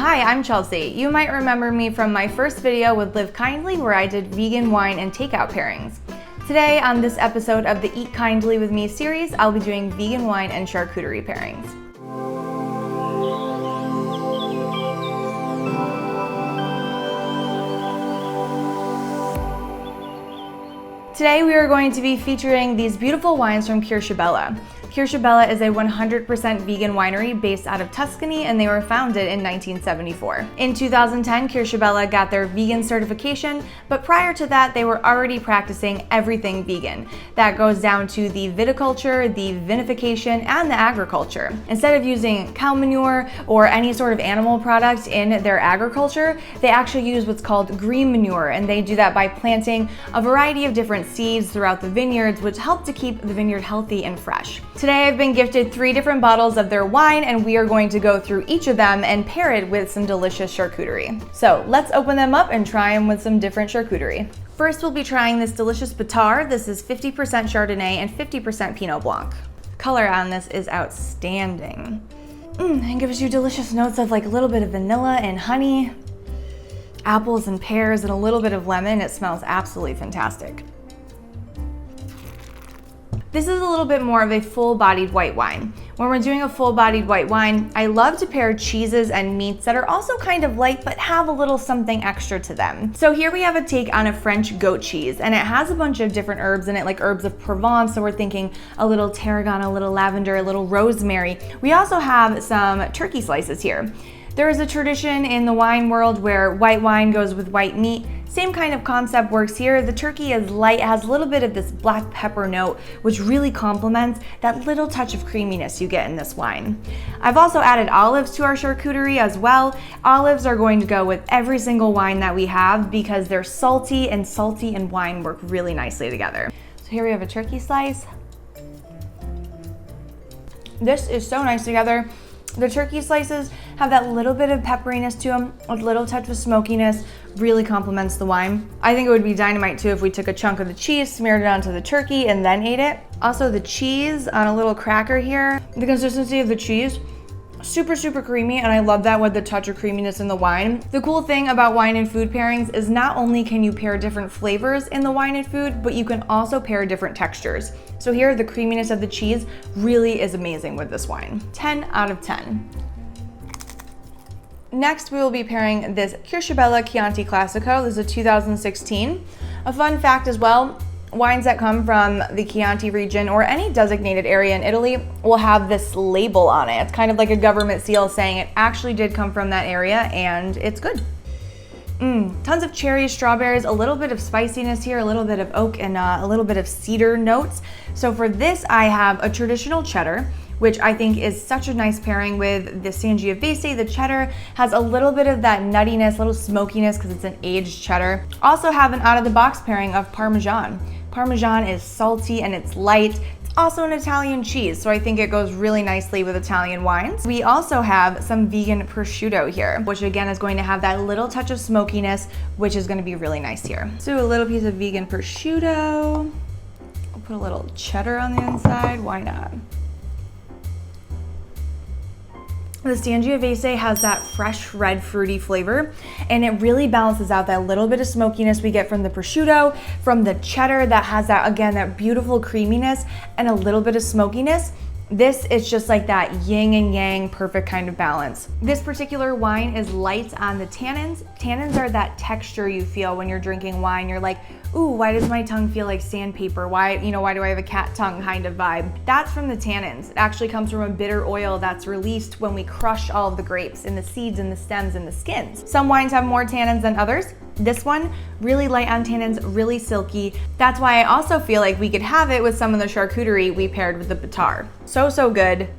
Hi, I'm Chelsea. You might remember me from my first video with Live Kindly where I did vegan wine and takeout pairings. Today on this episode of the Eat Kindly with Me series, I'll be doing vegan wine and charcuterie pairings. Today we are going to be featuring these beautiful wines from Querciabella. Querciabella is a 100% vegan winery based out of Tuscany, and they were founded in 1974. In 2010, Querciabella got their vegan certification, but prior to that, they were already practicing everything vegan. That goes down to the viticulture, the vinification, and the agriculture. Instead of using cow manure or any sort of animal product in their agriculture, they actually use what's called green manure, and they do that by planting a variety of different seeds throughout the vineyards, which help to keep the vineyard healthy and fresh. Today I've been gifted 3 different bottles of their wine, and we are going to go through each of them and pair it with some delicious charcuterie. So let's open them up and try them with some different charcuterie. First we'll be trying this delicious Batàr. This is 50% Chardonnay and 50% Pinot Blanc. Color on this is outstanding. And gives you delicious notes of like a little bit of vanilla and honey, apples and pears, and a little bit of lemon. It smells absolutely fantastic. This is a little bit more of a full-bodied white wine. When we're doing a full-bodied white wine, I love to pair cheeses and meats that are also kind of light but have a little something extra to them. So here we have a take on a French goat cheese, and it has a bunch of different herbs in it, like herbs of Provence, so we're thinking a little tarragon, a little lavender, a little rosemary. We also have some turkey slices here. There is a tradition in the wine world where white wine goes with white meat. Same kind of concept works here. The turkey is light, has a little bit of this black pepper note, which really complements that little touch of creaminess you get in this wine. I've also added olives to our charcuterie as well. Olives are going to go with every single wine that we have because they're salty and wine work really nicely together. So here we have a turkey slice. This is so nice together. The turkey slices have that little bit of pepperiness to them, a little touch of smokiness, really complements the wine. I think it would be dynamite too if we took a chunk of the cheese, smeared it onto the turkey, and then ate it. Also the cheese on a little cracker here. The consistency of the cheese, super creamy, and I love that with the touch of creaminess in the wine. The cool thing about wine and food pairings is not only can you pair different flavors in the wine and food, but you can also pair different textures. So here, the creaminess of the cheese really is amazing with this wine. 10 out of 10. Next, we will be pairing this Querciabella Chianti Classico. This is a 2016. A fun fact as well, wines that come from the Chianti region or any designated area in Italy will have this label on it. It's kind of like a government seal saying it actually did come from that area and it's good. Tons of cherries, strawberries, a little bit of spiciness here, a little bit of oak, and a little bit of cedar notes. So for this, I have a traditional cheddar, which I think is such a nice pairing with the Sangiovese. The cheddar has a little bit of that nuttiness, a little smokiness because it's an aged cheddar. Also have an out-of-the-box pairing of Parmesan. Parmesan is salty and it's light. It's also an Italian cheese, so I think it goes really nicely with Italian wines. We also have some vegan prosciutto here, which again is going to have that little touch of smokiness, which is going to be really nice here. So a little piece of vegan prosciutto. I'll put a little cheddar on the inside, why not? The Sangiovese has that fresh red fruity flavor, and it really balances out that little bit of smokiness we get from the prosciutto, from the cheddar that has that, again, that beautiful creaminess and a little bit of smokiness. This is just like that yin and yang perfect kind of balance. This particular wine is light on the tannins. Tannins are that texture you feel when you're drinking wine. You're like, ooh, why does my tongue feel like sandpaper? Why do I have a cat tongue kind of vibe? That's from the tannins. It actually comes from a bitter oil that's released when we crush all of the grapes and the seeds and the stems and the skins. Some wines have more tannins than others. This one, really light on tannins, really silky. That's why I also feel like we could have it with some of the charcuterie we paired with the Batàr. So good.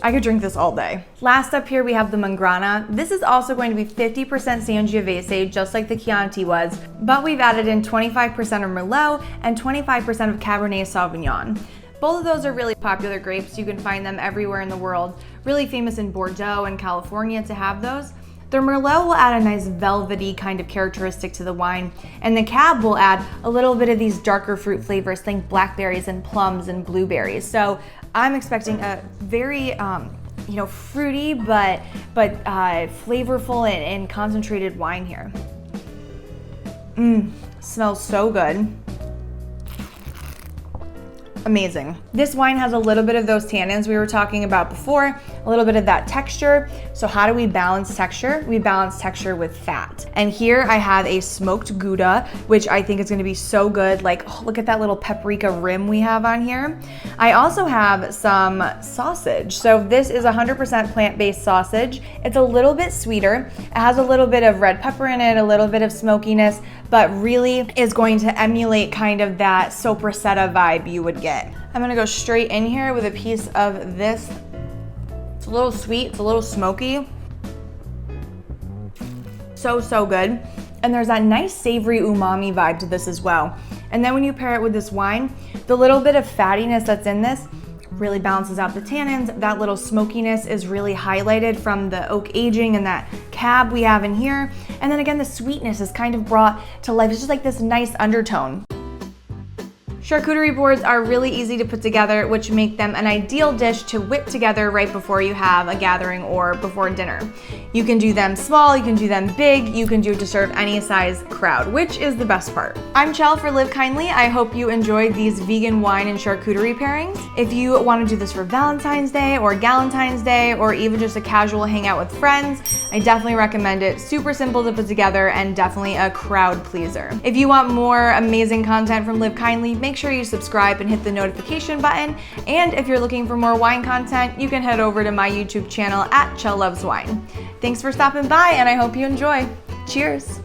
I could drink this all day. Last up here we have the Mangrana. This is also going to be 50% Sangiovese, just like the Chianti was, but we've added in 25% of Merlot and 25% of Cabernet Sauvignon. Both of those are really popular grapes. You can find them everywhere in the world. Really famous in Bordeaux and California to have those. The Merlot will add a nice velvety kind of characteristic to the wine, and the Cab will add a little bit of these darker fruit flavors, think blackberries and plums and blueberries. So I'm expecting a very you know, fruity, but flavorful and concentrated wine here. Smells so good. Amazing. This wine has a little bit of those tannins we were talking about before, a little bit of that texture. So how do we balance texture? We balance texture with fat. And here I have a smoked Gouda, which I think is gonna be so good. Like, oh, look at that little paprika rim we have on here. I also have some sausage. So this is 100% plant-based sausage. It's a little bit sweeter. It has a little bit of red pepper in it, a little bit of smokiness, but really is going to emulate kind of that sopressata vibe you would get. I'm gonna go straight in here with a piece of this. It's a little sweet, it's a little smoky. So good. And there's that nice savory umami vibe to this as well. And then when you pair it with this wine, the little bit of fattiness that's in this really balances out the tannins. That little smokiness is really highlighted from the oak aging and that cab we have in here. And then again, the sweetness is kind of brought to life. It's just like this nice undertone. Charcuterie boards are really easy to put together, which make them an ideal dish to whip together right before you have a gathering or before dinner. You can do them small, you can do them big, you can do it to serve any size crowd, which is the best part. I'm Chel for Live Kindly. I hope you enjoyed these vegan wine and charcuterie pairings. If you want to do this for Valentine's Day or Galentine's Day or even just a casual hangout with friends, I definitely recommend it. Super simple to put together and definitely a crowd pleaser. If you want more amazing content from Live Kindly, make sure you subscribe and hit the notification button. And if you're looking for more wine content, you can head over to my YouTube channel at Chel Loves Wine. Thanks for stopping by and I hope you enjoy. Cheers.